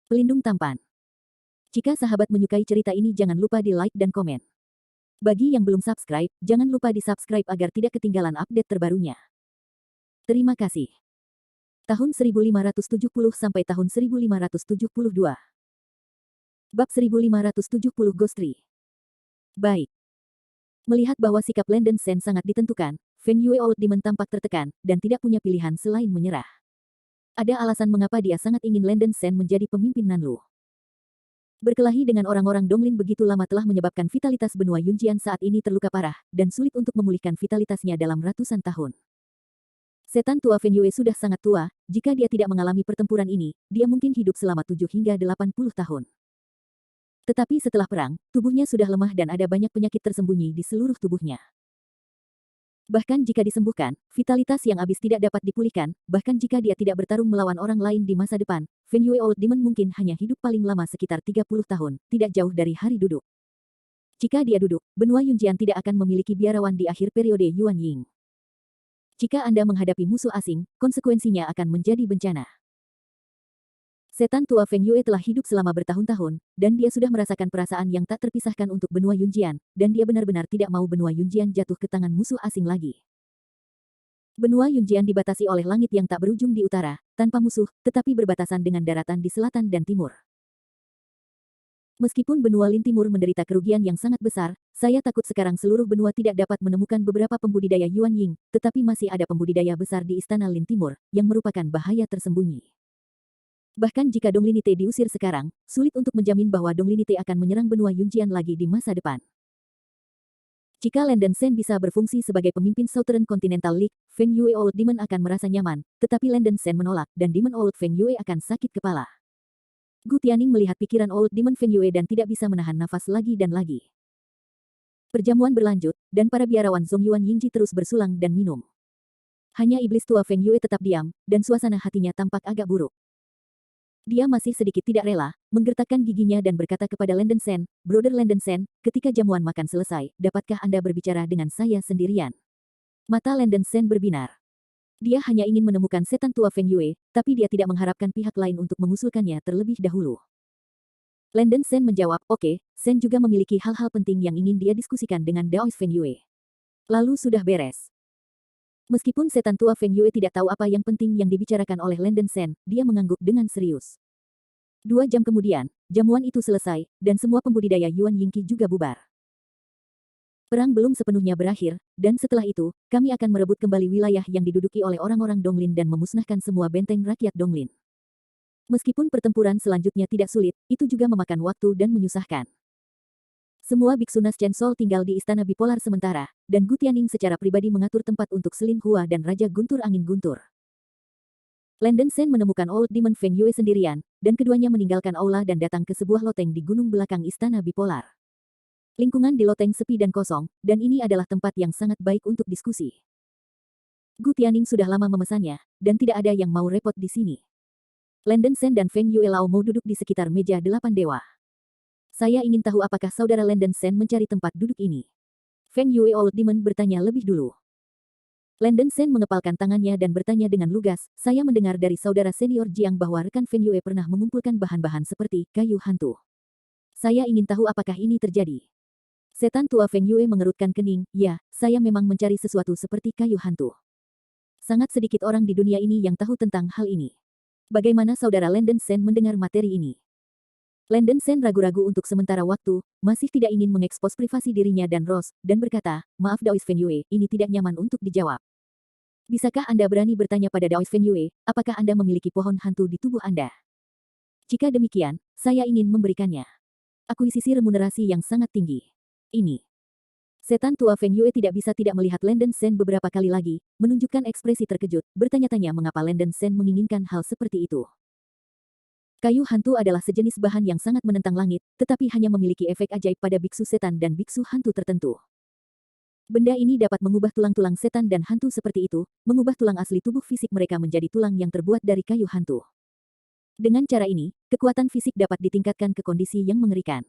Pelindung tampan. Jika sahabat menyukai cerita ini jangan lupa di like dan komen. Bagi yang belum subscribe, jangan lupa di subscribe agar tidak ketinggalan update terbarunya. Terima kasih. Tahun 1570 sampai tahun 1572. Bab 1570 Ghostry. Baik. Melihat bahwa sikap Landon Sen sangat ditentukan, Feng Yue Old Demon tampak tertekan, dan tidak punya pilihan selain menyerah. Ada alasan mengapa dia sangat ingin Landon Sen menjadi pemimpin Nanlu. Berkelahi dengan orang-orang Donglin begitu lama telah menyebabkan vitalitas benua Yunjian saat ini terluka parah, dan sulit untuk memulihkan vitalitasnya dalam ratusan tahun. Setan tua Feng Yue sudah sangat tua, jika dia tidak mengalami pertempuran ini, dia mungkin hidup selama 7 hingga 80 tahun. Tetapi setelah perang, tubuhnya sudah lemah dan ada banyak penyakit tersembunyi di seluruh tubuhnya. Bahkan jika disembuhkan, vitalitas yang habis tidak dapat dipulihkan, bahkan jika dia tidak bertarung melawan orang lain di masa depan, Feng Yue Old Demon mungkin hanya hidup paling lama sekitar 30 tahun, tidak jauh dari hari duduk. Jika dia duduk, benua Yunjian tidak akan memiliki biarawan di akhir periode Yuan Ying. Jika Anda menghadapi musuh asing, konsekuensinya akan menjadi bencana. Setan tua Feng Yue telah hidup selama bertahun-tahun, dan dia sudah merasakan perasaan yang tak terpisahkan untuk benua Yunjian, dan dia benar-benar tidak mau benua Yunjian jatuh ke tangan musuh asing lagi. Benua Yunjian dibatasi oleh langit yang tak berujung di utara, tanpa musuh, tetapi berbatasan dengan daratan di selatan dan timur. Meskipun benua Lin Timur menderita kerugian yang sangat besar, saya takut sekarang seluruh benua tidak dapat menemukan beberapa pembudidaya Yuan Ying, tetapi masih ada pembudidaya besar di Istana Lin Timur, yang merupakan bahaya tersembunyi. Bahkan jika Donglinite diusir sekarang, sulit untuk menjamin bahwa Donglinite akan menyerang benua Yunjian lagi di masa depan. Jika Landon Sen bisa berfungsi sebagai pemimpin Southern Continental League, Feng Yue Old Demon akan merasa nyaman, tetapi Landon Sen menolak, dan Demon Old Feng Yue akan sakit kepala. Gu Tianing melihat pikiran Old Demon Feng Yue dan tidak bisa menahan nafas lagi dan lagi. Perjamuan berlanjut, dan para biarawan Zhong Yuan Yingji terus bersulang dan minum. Hanya iblis tua Feng Yue tetap diam, dan suasana hatinya tampak agak buruk. Dia masih sedikit tidak rela, menggertakkan giginya dan berkata kepada Landon Sen, "Brother Landon Sen, ketika jamuan makan selesai, dapatkah Anda berbicara dengan saya sendirian?" Mata Landon Sen berbinar. Dia hanya ingin menemukan setan tua Feng Yue, tapi dia tidak mengharapkan pihak lain untuk mengusulkannya terlebih dahulu. Landon Sen menjawab, "Oke, Sen juga memiliki hal-hal penting yang ingin dia diskusikan dengan Daois Feng Yue." Lalu sudah beres. Meskipun setan tua Feng Yue tidak tahu apa yang penting yang dibicarakan oleh Landon Sen, dia mengangguk dengan serius. 2 jam kemudian, jamuan itu selesai, dan semua pembudidaya Yuan Yingqi juga bubar. Perang belum sepenuhnya berakhir, dan setelah itu, kami akan merebut kembali wilayah yang diduduki oleh orang-orang Donglin dan memusnahkan semua benteng rakyat Donglin. Meskipun pertempuran selanjutnya tidak sulit, itu juga memakan waktu dan menyusahkan. Semua biksu Nas Chen Sol tinggal di istana bipolar sementara, dan Gu Tianing secara pribadi mengatur tempat untuk Selin Hua dan Raja Guntur Angin Guntur. Landon Sen menemukan Old Demon Feng Yue sendirian, dan keduanya meninggalkan aula dan datang ke sebuah loteng di gunung belakang istana bipolar. Lingkungan di loteng sepi dan kosong, dan ini adalah tempat yang sangat baik untuk diskusi. Gu Tianing sudah lama memesannya, dan tidak ada yang mau repot di sini. Landon Sen dan Feng Yue Lao mau duduk di sekitar meja 8 dewa. Saya ingin tahu apakah saudara Landon Sen mencari tempat duduk ini. Feng Yue Old Demon bertanya lebih dulu. Landon Sen mengepalkan tangannya dan bertanya dengan lugas, "Saya mendengar dari saudara senior Jiang bahwa rekan Feng Yue pernah mengumpulkan bahan-bahan seperti kayu hantu. Saya ingin tahu apakah ini terjadi." Setan tua Feng Yue mengerutkan kening, "Ya, saya memang mencari sesuatu seperti kayu hantu. Sangat sedikit orang di dunia ini yang tahu tentang hal ini. Bagaimana saudara Landon Sen mendengar materi ini?" Landon Sen ragu-ragu untuk sementara waktu, masih tidak ingin mengekspos privasi dirinya dan Rose, dan berkata, "Maaf Daois Feng Yue, ini tidak nyaman untuk dijawab. Bisakah Anda berani bertanya pada Daois Feng Yue, apakah Anda memiliki pohon hantu di tubuh Anda? Jika demikian, saya ingin memberikannya. Akuisisi remunerasi yang sangat tinggi. Ini." Setan tua Feng Yue tidak bisa tidak melihat Landon Sen beberapa kali lagi, menunjukkan ekspresi terkejut, bertanya-tanya mengapa Landon Sen menginginkan hal seperti itu. Kayu hantu adalah sejenis bahan yang sangat menentang langit, tetapi hanya memiliki efek ajaib pada biksu setan dan biksu hantu tertentu. Benda ini dapat mengubah tulang-tulang setan dan hantu seperti itu, mengubah tulang asli tubuh fisik mereka menjadi tulang yang terbuat dari kayu hantu. Dengan cara ini, kekuatan fisik dapat ditingkatkan ke kondisi yang mengerikan.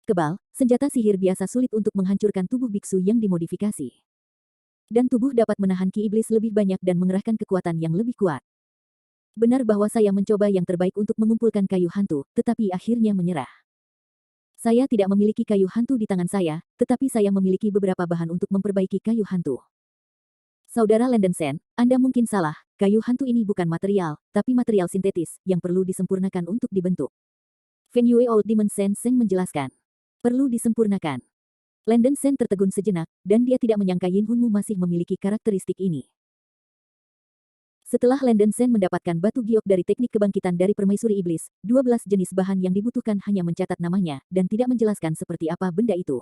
Kebal, senjata sihir biasa sulit untuk menghancurkan tubuh biksu yang dimodifikasi. Dan tubuh dapat menahan ki iblis lebih banyak dan mengerahkan kekuatan yang lebih kuat. Benar bahwa saya mencoba yang terbaik untuk mengumpulkan kayu hantu, tetapi akhirnya menyerah. Saya tidak memiliki kayu hantu di tangan saya, tetapi saya memiliki beberapa bahan untuk memperbaiki kayu hantu. Saudara Landon Sen, Anda mungkin salah, kayu hantu ini bukan material, tapi material sintetis, yang perlu disempurnakan untuk dibentuk. Feng Yue Old Demon Sen Seng menjelaskan. Perlu disempurnakan. Landon Sen tertegun sejenak, dan dia tidak menyangka Yin Hunmu masih memiliki karakteristik ini. Setelah Landon Sen mendapatkan batu giok dari teknik kebangkitan dari permaisuri iblis, 12 jenis bahan yang dibutuhkan hanya mencatat namanya, dan tidak menjelaskan seperti apa benda itu.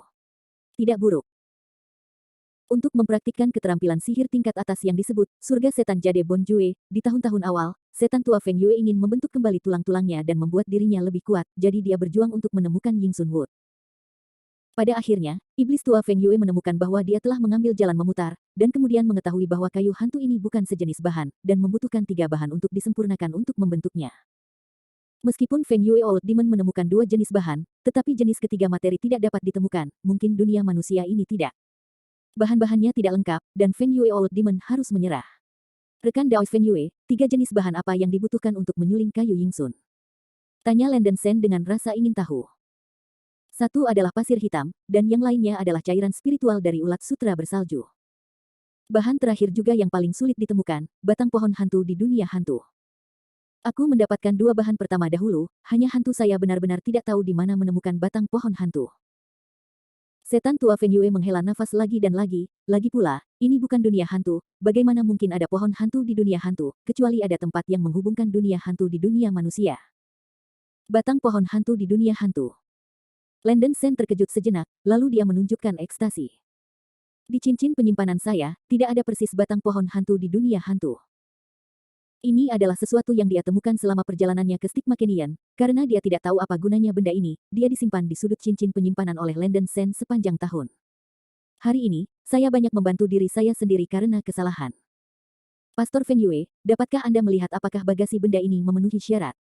Tidak buruk. Untuk mempraktikkan keterampilan sihir tingkat atas yang disebut surga setan Jade Bon Jue, di tahun-tahun awal, setan tua Feng Yue ingin membentuk kembali tulang-tulangnya dan membuat dirinya lebih kuat, jadi dia berjuang untuk menemukan Ying Sun Wood. Pada akhirnya, iblis tua Feng Yue menemukan bahwa dia telah mengambil jalan memutar, dan kemudian mengetahui bahwa kayu hantu ini bukan sejenis bahan, dan membutuhkan 3 bahan untuk disempurnakan untuk membentuknya. Meskipun Feng Yue Old Demon menemukan 2 jenis bahan, tetapi jenis ketiga materi tidak dapat ditemukan, mungkin dunia manusia ini tidak. Bahan-bahannya tidak lengkap, dan Feng Yue Old Demon harus menyerah. Rekan Dao Feng Yue, 3 jenis bahan apa yang dibutuhkan untuk menyuling kayu Ying Sun? Tanya Landon Sen dengan rasa ingin tahu. Satu adalah pasir hitam, dan yang lainnya adalah cairan spiritual dari ulat sutra bersalju. Bahan terakhir juga yang paling sulit ditemukan, batang pohon hantu di dunia hantu. Aku mendapatkan 2 bahan pertama dahulu, hanya hantu saya benar-benar tidak tahu di mana menemukan batang pohon hantu. Setan tua Feng Yue menghela nafas lagi dan lagi pula, ini bukan dunia hantu, bagaimana mungkin ada pohon hantu di dunia hantu, kecuali ada tempat yang menghubungkan dunia hantu di dunia manusia. Batang pohon hantu di dunia hantu. Landon Sen terkejut sejenak, lalu dia menunjukkan ekstasi. Di cincin penyimpanan saya, tidak ada persis batang pohon hantu di dunia hantu. Ini adalah sesuatu yang dia temukan selama perjalanannya ke Stigma Canyon, karena dia tidak tahu apa gunanya benda ini, dia disimpan di sudut cincin penyimpanan oleh Landon Sen sepanjang tahun. Hari ini, saya banyak membantu diri saya sendiri karena kesalahan. Pastor Feng Yue, dapatkah Anda melihat apakah bagasi benda ini memenuhi syarat?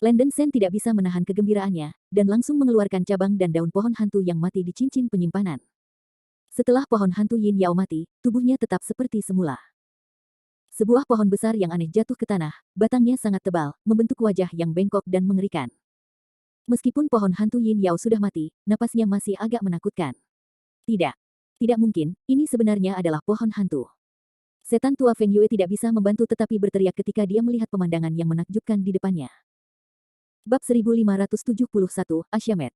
Landon Sen tidak bisa menahan kegembiraannya, dan langsung mengeluarkan cabang dan daun pohon hantu yang mati di cincin penyimpanan. Setelah pohon hantu Yin Yao mati, tubuhnya tetap seperti semula. Sebuah pohon besar yang aneh jatuh ke tanah, batangnya sangat tebal, membentuk wajah yang bengkok dan mengerikan. Meskipun pohon hantu Yin Yao sudah mati, napasnya masih agak menakutkan. Tidak. Tidak mungkin, ini sebenarnya adalah pohon hantu. Setan tua Feng Yue tidak bisa membantu tetapi berteriak ketika dia melihat pemandangan yang menakjubkan di depannya. Bab 1571, Asyamet.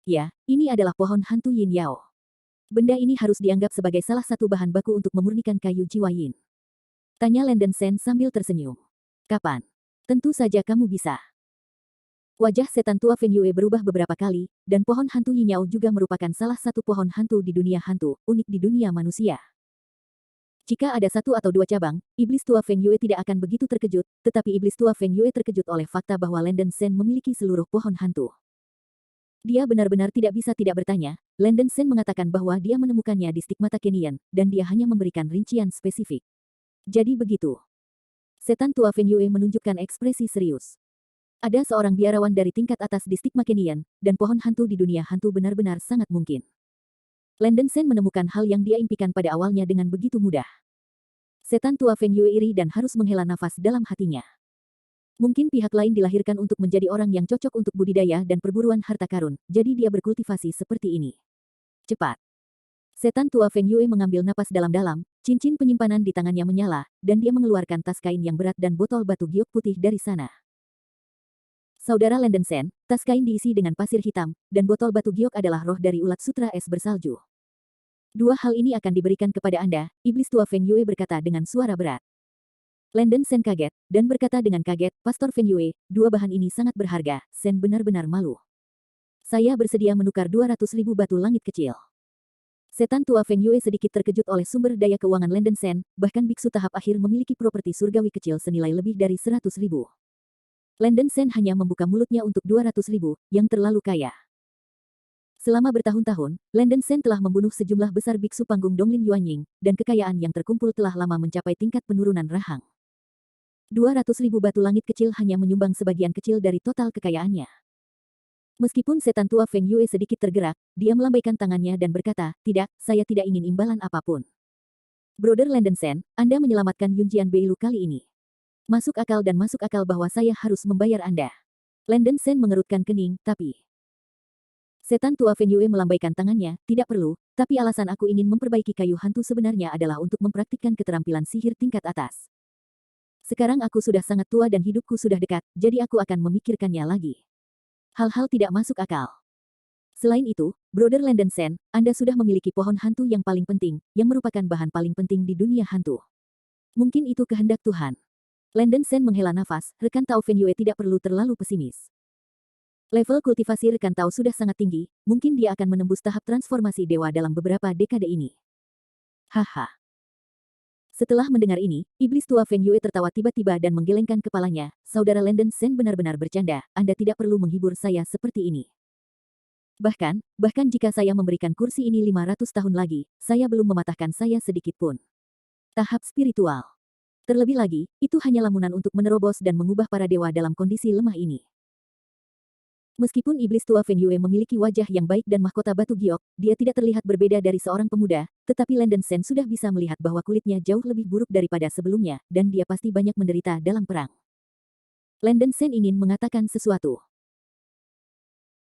Ya, ini adalah pohon hantu Yin Yao. Benda ini harus dianggap sebagai salah satu bahan baku untuk memurnikan kayu jiwa Yin. Tanya Landon Sen sambil tersenyum. Kapan? Tentu saja kamu bisa. Wajah setan tua Feng Yue berubah beberapa kali, dan pohon hantu Yin Yao juga merupakan salah satu pohon hantu di dunia hantu, unik di dunia manusia. Jika ada 1 atau 2 cabang, iblis tua Feng Yue tidak akan begitu terkejut, tetapi iblis tua Feng Yue terkejut oleh fakta bahwa Landon Sen memiliki seluruh pohon hantu. Dia benar-benar tidak bisa tidak bertanya, Landon Sen mengatakan bahwa dia menemukannya di Stigmata Canyon, dan dia hanya memberikan rincian spesifik. Jadi begitu. Setan tua Feng Yue menunjukkan ekspresi serius. Ada seorang biarawan dari tingkat atas di Stigma Canyon, dan pohon hantu di dunia hantu benar-benar sangat mungkin. Landon Sen menemukan hal yang dia impikan pada awalnya dengan begitu mudah. Setan tua Feng Yue iri dan harus menghela nafas dalam hatinya. Mungkin pihak lain dilahirkan untuk menjadi orang yang cocok untuk budidaya dan perburuan harta karun, jadi dia berkultivasi seperti ini. Cepat. Setan tua Feng Yue mengambil napas dalam-dalam, cincin penyimpanan di tangannya menyala, dan dia mengeluarkan tas kain yang berat dan botol batu giok putih dari sana. Saudara Landon Sen, tas kain diisi dengan pasir hitam, dan botol batu giok adalah roh dari ulat sutra es bersalju. 2 hal ini akan diberikan kepada Anda, iblis tua Feng Yue berkata dengan suara berat. Landon Sen kaget, dan berkata dengan kaget, Pastor Feng Yue, 2 bahan ini sangat berharga, Sen benar-benar malu. Saya bersedia menukar 200.000 batu langit kecil. Setan tua Feng Yue sedikit terkejut oleh sumber daya keuangan Landon Sen, bahkan biksu tahap akhir memiliki properti surgawi kecil senilai lebih dari 100.000. Landon Sen hanya membuka mulutnya untuk 200.000, yang terlalu kaya. Selama bertahun-tahun, Landon Sen telah membunuh sejumlah besar biksu panggung Donglin Yuanying, dan kekayaan yang terkumpul telah lama mencapai tingkat penurunan rahang. 200.000 batu langit kecil hanya menyumbang sebagian kecil dari total kekayaannya. Meskipun setan tua Feng Yue sedikit tergerak, dia melambaikan tangannya dan berkata, tidak, saya tidak ingin imbalan apapun. Brother Landon Sen, Anda menyelamatkan Yunjian Beilu kali ini. Masuk akal dan masuk akal bahwa saya harus membayar Anda. Landon Sen mengerutkan kening, tapi... Setan tua Feng Yue melambaikan tangannya, tidak perlu, tapi alasan aku ingin memperbaiki kayu hantu sebenarnya adalah untuk mempraktikkan keterampilan sihir tingkat atas. Sekarang aku sudah sangat tua dan hidupku sudah dekat, jadi aku akan memikirkannya lagi. Hal-hal tidak masuk akal. Selain itu, Brother Landon Sen, Anda sudah memiliki pohon hantu yang paling penting, yang merupakan bahan paling penting di dunia hantu. Mungkin itu kehendak Tuhan. Landon Sen menghela nafas, rekan Tao Feng Yue tidak perlu terlalu pesimis. Level kultivasi rekan Tao sudah sangat tinggi, mungkin dia akan menembus tahap transformasi dewa dalam beberapa dekade ini. Haha. Setelah mendengar ini, iblis tua Feng Yue tertawa tiba-tiba dan menggelengkan kepalanya. Saudara Landon Sen benar-benar bercanda, Anda tidak perlu menghibur saya seperti ini. Bahkan jika saya memberikan kursi ini 500 tahun lagi, saya belum mematahkan saya sedikit pun. Tahap spiritual. Terlebih lagi, itu hanya lamunan untuk menerobos dan mengubah para dewa dalam kondisi lemah ini. Meskipun iblis tua Feng Yue memiliki wajah yang baik dan mahkota batu giok, dia tidak terlihat berbeda dari seorang pemuda, tetapi Landon Sen sudah bisa melihat bahwa kulitnya jauh lebih buruk daripada sebelumnya, dan dia pasti banyak menderita dalam perang. Landon Sen ingin mengatakan sesuatu.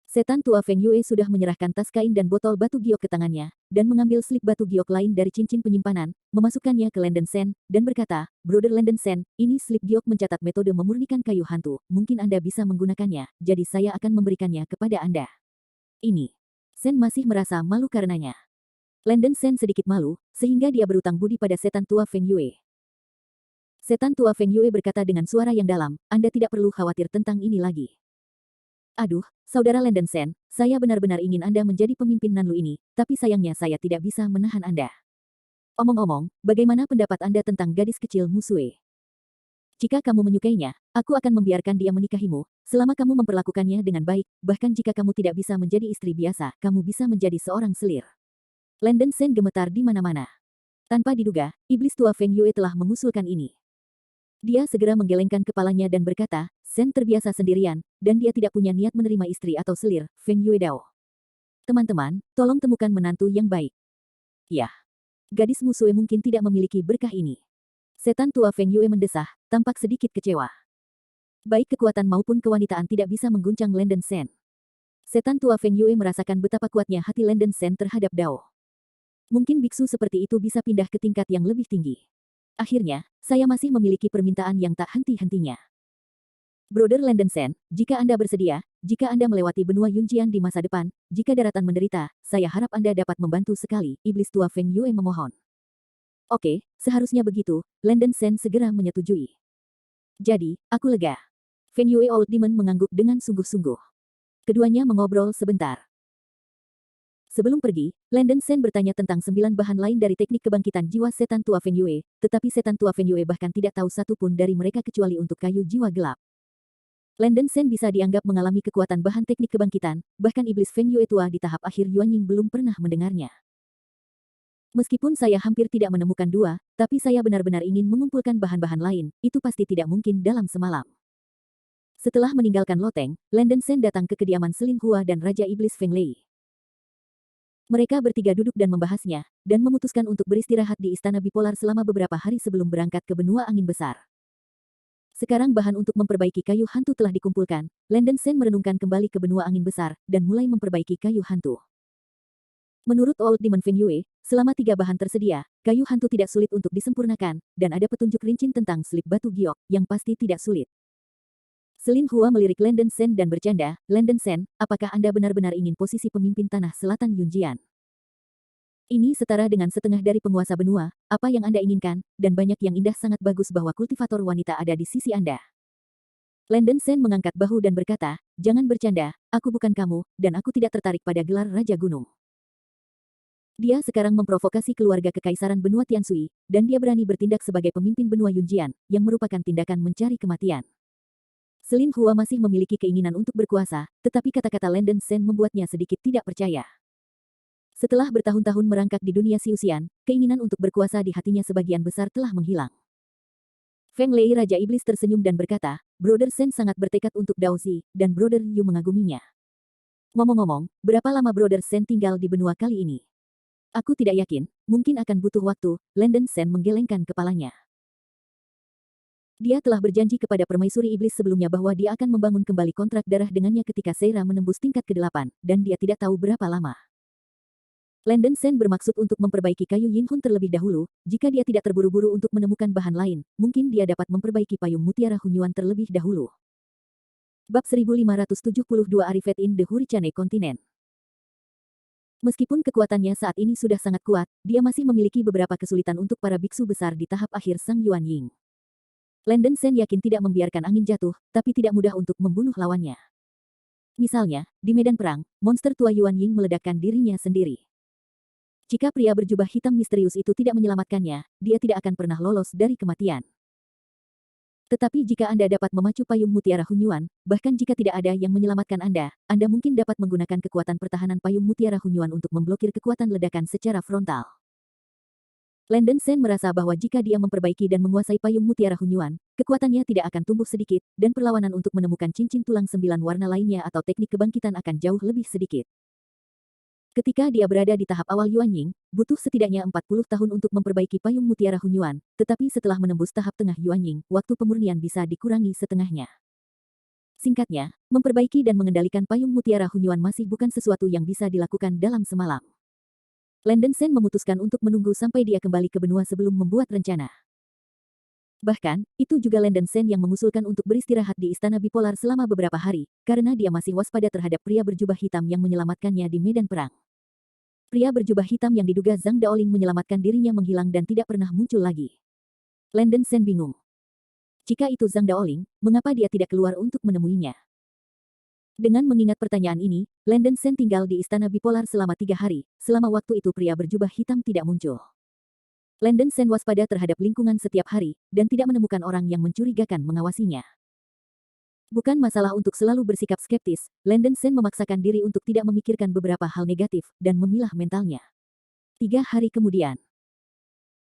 Setan tua Feng Yue sudah menyerahkan tas kain dan botol batu giok ke tangannya, dan mengambil slip batu giok lain dari cincin penyimpanan, memasukkannya ke Landon Sen, dan berkata, Brother Landon Sen, ini slip giok mencatat metode memurnikan kayu hantu, mungkin Anda bisa menggunakannya, jadi saya akan memberikannya kepada Anda. Ini. Sen masih merasa malu karenanya. Landon Sen sedikit malu, sehingga dia berutang budi pada setan tua Feng Yue. Setan tua Feng Yue berkata dengan suara yang dalam, Anda tidak perlu khawatir tentang ini lagi. Aduh, Saudara Landon Sen, saya benar-benar ingin Anda menjadi pemimpin Nanlu ini, tapi sayangnya saya tidak bisa menahan Anda. Omong-omong, bagaimana pendapat Anda tentang gadis kecil Musue? Jika kamu menyukainya, aku akan membiarkan dia menikahimu, selama kamu memperlakukannya dengan baik, bahkan jika kamu tidak bisa menjadi istri biasa, kamu bisa menjadi seorang selir. Landon Sen gemetar di mana-mana. Tanpa diduga, iblis tua Feng Yue telah mengusulkan ini. Dia segera menggelengkan kepalanya dan berkata, Sen terbiasa sendirian, dan dia tidak punya niat menerima istri atau selir, Feng Yue Dao. Teman-teman, tolong temukan menantu yang baik. Ya. Gadis Musue mungkin tidak memiliki berkah ini. Setan tua Feng Yue mendesah, tampak sedikit kecewa. Baik kekuatan maupun kewanitaan tidak bisa mengguncang Landon Sen. Setan tua Feng Yue merasakan betapa kuatnya hati Landon Sen terhadap Dao. Mungkin biksu seperti itu bisa pindah ke tingkat yang lebih tinggi. Akhirnya, saya masih memiliki permintaan yang tak henti-hentinya. Brother Landon Sen, jika Anda bersedia, jika Anda melewati benua Yunjian di masa depan, jika daratan menderita, saya harap Anda dapat membantu sekali, iblis tua Feng Yue memohon. Oke, seharusnya begitu, Landon Sen segera menyetujui. Jadi, aku lega. Feng Yue Old Demon mengangguk dengan sungguh-sungguh. Keduanya mengobrol sebentar. Sebelum pergi, Landon Sen bertanya tentang 9 bahan lain dari teknik kebangkitan jiwa setan tua Feng Yue, tetapi setan tua Feng Yue bahkan tidak tahu satu pun dari mereka kecuali untuk kayu jiwa gelap. Landon Sen bisa dianggap mengalami kekuatan bahan teknik kebangkitan, bahkan iblis Feng Yue tua di tahap akhir Yuanying belum pernah mendengarnya. Meskipun saya hampir tidak menemukan dua, tapi saya benar-benar ingin mengumpulkan bahan-bahan lain, itu pasti tidak mungkin dalam semalam. Setelah meninggalkan loteng, Landon Sen datang ke kediaman Selin Hua dan Raja Iblis Feng Lei. Mereka bertiga duduk dan membahasnya, dan memutuskan untuk beristirahat di Istana Bipolar selama beberapa hari sebelum berangkat ke benua angin besar. Sekarang bahan untuk memperbaiki kayu hantu telah dikumpulkan, Landon Sen merenungkan kembali ke benua angin besar, dan mulai memperbaiki kayu hantu. Menurut Old Demon Feng Yue, selama 3 bahan tersedia, kayu hantu tidak sulit untuk disempurnakan, dan ada petunjuk rinci tentang slip batu giok, yang pasti tidak sulit. Selin Hua melirik Landon Sen dan bercanda, Landon Sen, apakah Anda benar-benar ingin posisi pemimpin tanah selatan Yunjian? Ini setara dengan setengah dari penguasa benua, apa yang Anda inginkan, dan banyak yang indah sangat bagus bahwa kultivator wanita ada di sisi Anda. Landon Sen mengangkat bahu dan berkata, jangan bercanda, aku bukan kamu, dan aku tidak tertarik pada gelar Raja Gunung. Dia sekarang memprovokasi keluarga kekaisaran benua Tianshui, dan dia berani bertindak sebagai pemimpin benua Yunjian, yang merupakan tindakan mencari kematian. Selin Hua masih memiliki keinginan untuk berkuasa, tetapi kata-kata Landon Sen membuatnya sedikit tidak percaya. Setelah bertahun-tahun merangkak di dunia Siusian, keinginan untuk berkuasa di hatinya sebagian besar telah menghilang. Feng Lei Raja Iblis tersenyum dan berkata, Brother Sen sangat bertekad untuk Daozi, dan Brother Yu mengaguminya. Ngomong-ngomong, berapa lama Brother Sen tinggal di benua kali ini? Aku tidak yakin, mungkin akan butuh waktu, Landon Sen menggelengkan kepalanya. Dia telah berjanji kepada permaisuri iblis sebelumnya bahwa dia akan membangun kembali kontrak darah dengannya ketika Seira menembus tingkat ke-8, dan dia tidak tahu berapa lama. Landon Sen bermaksud untuk memperbaiki kayu Yin Hun terlebih dahulu. Jika dia tidak terburu-buru untuk menemukan bahan lain, mungkin dia dapat memperbaiki payung mutiara Hunyuan terlebih dahulu. Bab 1572 Arifet in the Hurricane Continent. Meskipun kekuatannya saat ini sudah sangat kuat, dia masih memiliki beberapa kesulitan untuk para biksu besar di tahap akhir Sang Yuan Ying. Landon Sen yakin tidak membiarkan angin jatuh, tapi tidak mudah untuk membunuh lawannya. Misalnya, di medan perang, monster tua Yuan Ying meledakkan dirinya sendiri. Jika pria berjubah hitam misterius itu tidak menyelamatkannya, dia tidak akan pernah lolos dari kematian. Tetapi jika Anda dapat memacu payung mutiara Hunyuan, bahkan jika tidak ada yang menyelamatkan Anda mungkin dapat menggunakan kekuatan pertahanan payung mutiara Hunyuan untuk memblokir kekuatan ledakan secara frontal. Landon Sen merasa bahwa jika dia memperbaiki dan menguasai payung mutiara Hunyuan, kekuatannya tidak akan tumbuh sedikit, dan perlawanan untuk menemukan cincin tulang 9 warna lainnya atau teknik kebangkitan akan jauh lebih sedikit. Ketika dia berada di tahap awal Yuan Ying, butuh setidaknya 40 tahun untuk memperbaiki payung mutiara Hunyuan, tetapi setelah menembus tahap tengah Yuan Ying, waktu pemurnian bisa dikurangi setengahnya. Singkatnya, memperbaiki dan mengendalikan payung mutiara Hunyuan masih bukan sesuatu yang bisa dilakukan dalam semalam. Landon Sen memutuskan untuk menunggu sampai dia kembali ke benua sebelum membuat rencana. Bahkan, itu juga Landon Sen yang mengusulkan untuk beristirahat di Istana Bipolar selama beberapa hari, karena dia masih waspada terhadap pria berjubah hitam yang menyelamatkannya di medan perang. Pria berjubah hitam yang diduga Zhang Daoling menyelamatkan dirinya menghilang dan tidak pernah muncul lagi. Landon Sen bingung. Jika itu Zhang Daoling, mengapa dia tidak keluar untuk menemuinya? Dengan mengingat pertanyaan ini, Landon Sen tinggal di Istana Bipolar selama 3 hari, selama waktu itu pria berjubah hitam tidak muncul. Landon Sen waspada terhadap lingkungan setiap hari, dan tidak menemukan orang yang mencurigakan mengawasinya. Bukan masalah untuk selalu bersikap skeptis, Landon Sen memaksakan diri untuk tidak memikirkan beberapa hal negatif, dan memilah mentalnya. 3 hari kemudian,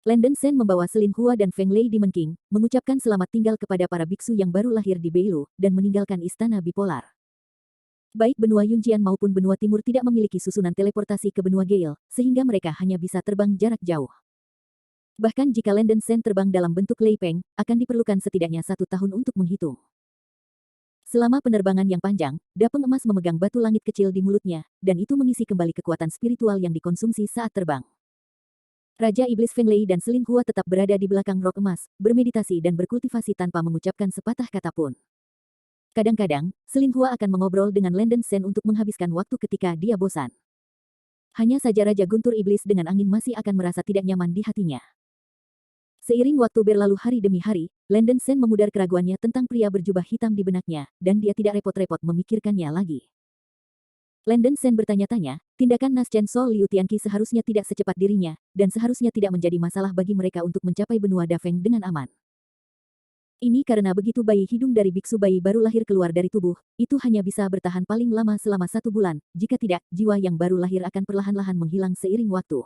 Landon Sen membawa Selin Hua dan Feng Lei Demon King, mengucapkan selamat tinggal kepada para biksu yang baru lahir di Beilu, dan meninggalkan Istana Bipolar. Baik benua Yunjian maupun benua timur tidak memiliki susunan teleportasi ke benua Gale, sehingga mereka hanya bisa terbang jarak jauh. Bahkan jika Landon Sen terbang dalam bentuk Lei Peng, akan diperlukan setidaknya 1 tahun untuk menghitung. Selama penerbangan yang panjang, Dapeng Emas memegang batu langit kecil di mulutnya, dan itu mengisi kembali kekuatan spiritual yang dikonsumsi saat terbang. Raja Iblis Feng Lei dan Selin Hua tetap berada di belakang rok emas, bermeditasi dan berkultivasi tanpa mengucapkan sepatah kata pun. Kadang-kadang, Selin Hua akan mengobrol dengan Landon Sen untuk menghabiskan waktu ketika dia bosan. Hanya saja Raja Guntur Iblis dengan angin masih akan merasa tidak nyaman di hatinya. Seiring waktu berlalu hari demi hari, Landon Sen memudar keraguannya tentang pria berjubah hitam di benaknya, dan dia tidak repot-repot memikirkannya lagi. Landon Sen bertanya-tanya, tindakan Nas Chen Sol Liu Tianqi seharusnya tidak secepat dirinya, dan seharusnya tidak menjadi masalah bagi mereka untuk mencapai benua Dafeng dengan aman. Ini karena begitu bayi hidung dari biksu bayi baru lahir keluar dari tubuh, itu hanya bisa bertahan paling lama selama 1 bulan, jika tidak, jiwa yang baru lahir akan perlahan-lahan menghilang seiring waktu.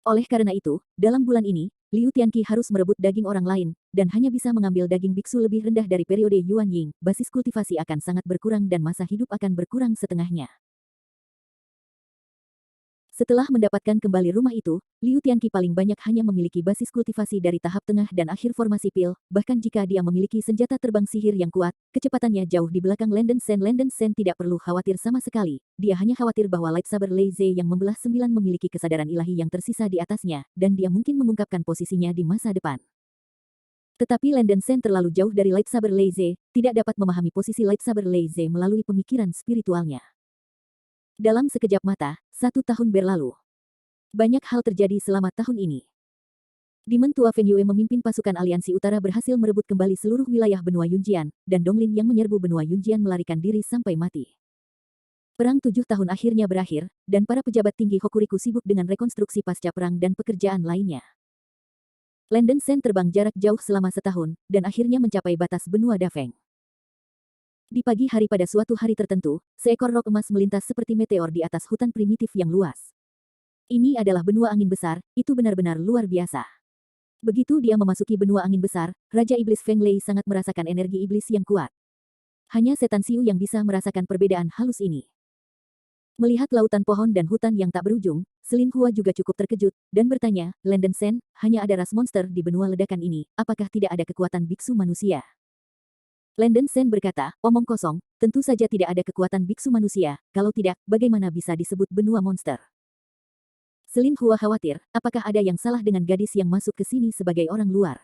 Oleh karena itu, dalam bulan ini, Liu Tianqi harus merebut daging orang lain, dan hanya bisa mengambil daging biksu lebih rendah dari periode Yuan Ying, basis kultivasi akan sangat berkurang dan masa hidup akan berkurang setengahnya. Setelah mendapatkan kembali rumah itu, Liu Tianqi paling banyak hanya memiliki basis kultivasi dari tahap tengah dan akhir formasi pil, bahkan jika dia memiliki senjata terbang sihir yang kuat, kecepatannya jauh di belakang Landon Sen. Landon Sen tidak perlu khawatir sama sekali, dia hanya khawatir bahwa lightsaber Lei Ze yang membelah 9 memiliki kesadaran ilahi yang tersisa di atasnya, dan dia mungkin mengungkapkan posisinya di masa depan. Tetapi Landon Sen terlalu jauh dari lightsaber Lei Ze, tidak dapat memahami posisi lightsaber Lei Ze melalui pemikiran spiritualnya. Dalam sekejap mata, 1 tahun berlalu. Banyak hal terjadi selama tahun ini. Demon tua Feng Yue memimpin pasukan aliansi utara berhasil merebut kembali seluruh wilayah benua Yunjian, dan Donglin yang menyerbu benua Yunjian melarikan diri sampai mati. Perang 7 tahun akhirnya berakhir, dan para pejabat tinggi Hokuriku sibuk dengan rekonstruksi pasca perang dan pekerjaan lainnya. Landon Sen terbang jarak jauh selama 1 tahun, dan akhirnya mencapai batas benua Dafeng. Di pagi hari pada suatu hari tertentu, seekor rok emas melintas seperti meteor di atas hutan primitif yang luas. Ini adalah benua angin besar, itu benar-benar luar biasa. Begitu dia memasuki benua angin besar, Raja Iblis Feng Lei sangat merasakan energi iblis yang kuat. Hanya setan Siu yang bisa merasakan perbedaan halus ini. Melihat lautan pohon dan hutan yang tak berujung, Selin Hua juga cukup terkejut, dan bertanya, Landen Sen, hanya ada ras monster di benua ledakan ini, apakah tidak ada kekuatan biksu manusia? Landen Sen berkata, omong kosong, tentu saja tidak ada kekuatan biksu manusia, kalau tidak, bagaimana bisa disebut benua monster? Selin Hua khawatir, apakah ada yang salah dengan gadis yang masuk ke sini sebagai orang luar?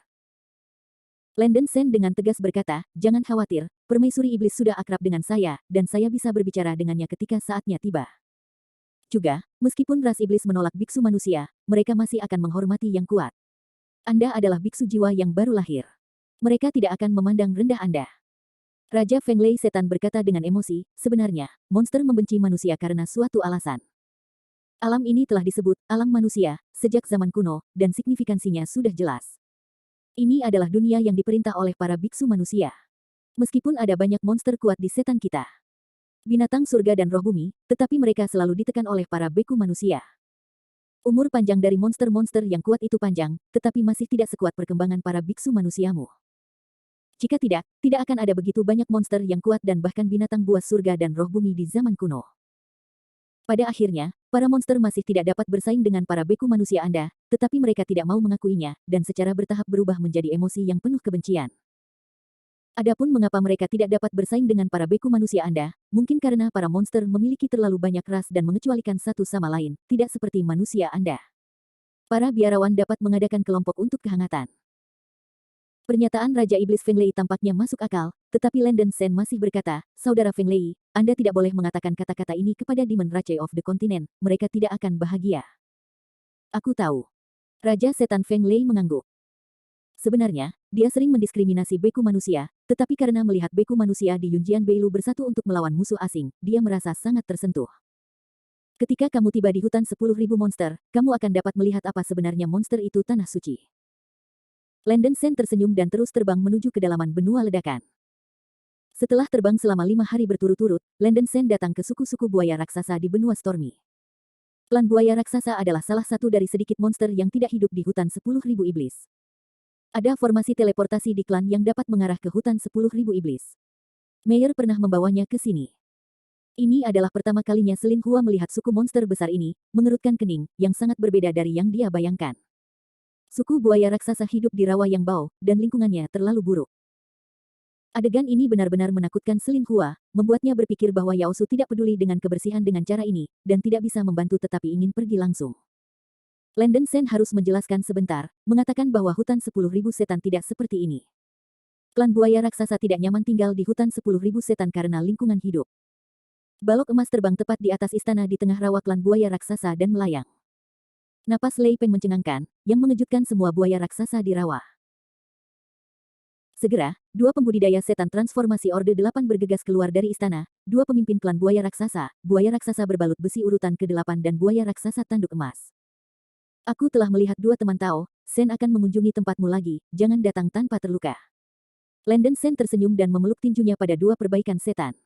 Landen Sen dengan tegas berkata, jangan khawatir, permaisuri iblis sudah akrab dengan saya, dan saya bisa berbicara dengannya ketika saatnya tiba. Juga, meskipun ras iblis menolak biksu manusia, mereka masih akan menghormati yang kuat. Anda adalah biksu jiwa yang baru lahir. Mereka tidak akan memandang rendah Anda. Raja Feng Lei Setan berkata dengan emosi, sebenarnya, monster membenci manusia karena suatu alasan. Alam ini telah disebut alam manusia sejak zaman kuno, dan signifikansinya sudah jelas. Ini adalah dunia yang diperintah oleh para biksu manusia. Meskipun ada banyak monster kuat di setan kita, binatang surga dan roh bumi, tetapi mereka selalu ditekan oleh para beku manusia. Umur panjang dari monster-monster yang kuat itu panjang, tetapi masih tidak sekuat perkembangan para biksu manusiamu. Jika tidak, tidak akan ada begitu banyak monster yang kuat dan bahkan binatang buas surga dan roh bumi di zaman kuno. Pada akhirnya, para monster masih tidak dapat bersaing dengan para beku manusia Anda, tetapi mereka tidak mau mengakuinya, dan secara bertahap berubah menjadi emosi yang penuh kebencian. Adapun mengapa mereka tidak dapat bersaing dengan para beku manusia Anda, mungkin karena para monster memiliki terlalu banyak ras dan mengecualikan satu sama lain, tidak seperti manusia Anda. Para biarawan dapat mengadakan kelompok untuk kehangatan. Pernyataan Raja Iblis Feng Lei tampaknya masuk akal, tetapi Landen Sen masih berkata, Saudara Feng Lei, Anda tidak boleh mengatakan kata-kata ini kepada Demon Raja of the Continent, mereka tidak akan bahagia. Aku tahu. Raja Setan Feng Lei mengangguk. Sebenarnya, dia sering mendiskriminasi beku manusia, tetapi karena melihat beku manusia di Yunjian Beilu bersatu untuk melawan musuh asing, dia merasa sangat tersentuh. Ketika kamu tiba di hutan 10.000 monster, kamu akan dapat melihat apa sebenarnya monster itu tanah suci. Landen Sen tersenyum dan terus terbang menuju kedalaman benua ledakan. Setelah terbang selama 5 hari berturut-turut, Landen Sen datang ke suku-suku buaya raksasa di benua Stormy. Klan buaya raksasa adalah salah satu dari sedikit monster yang tidak hidup di hutan 10.000 iblis. Ada formasi teleportasi di klan yang dapat mengarah ke hutan 10.000 iblis. Mayer pernah membawanya ke sini. Ini adalah pertama kalinya Selin Hua melihat suku monster besar ini, mengerutkan kening, yang sangat berbeda dari yang dia bayangkan. Suku buaya raksasa hidup di rawa yang bau, dan lingkungannya terlalu buruk. Adegan ini benar-benar menakutkan Selin Hua, membuatnya berpikir bahwa Yao Su tidak peduli dengan kebersihan dengan cara ini, dan tidak bisa membantu tetapi ingin pergi langsung. Landen Sen harus menjelaskan sebentar, mengatakan bahwa hutan 10.000 setan tidak seperti ini. Klan buaya raksasa tidak nyaman tinggal di hutan 10.000 setan karena lingkungan hidup. Balok emas terbang tepat di atas istana di tengah rawa klan buaya raksasa dan melayang. Napas Lei Peng mencengangkan, yang mengejutkan semua buaya raksasa di rawa. Segera, 2 pembudidaya setan transformasi Orde 8 bergegas keluar dari istana, 2 pemimpin klan buaya raksasa berbalut besi urutan ke-8 dan buaya raksasa tanduk emas. Aku telah melihat 2 teman Tao, Sen akan mengunjungi tempatmu lagi, jangan datang tanpa terluka. Landen Sen tersenyum dan memeluk tinjunya pada 2 perbaikan setan.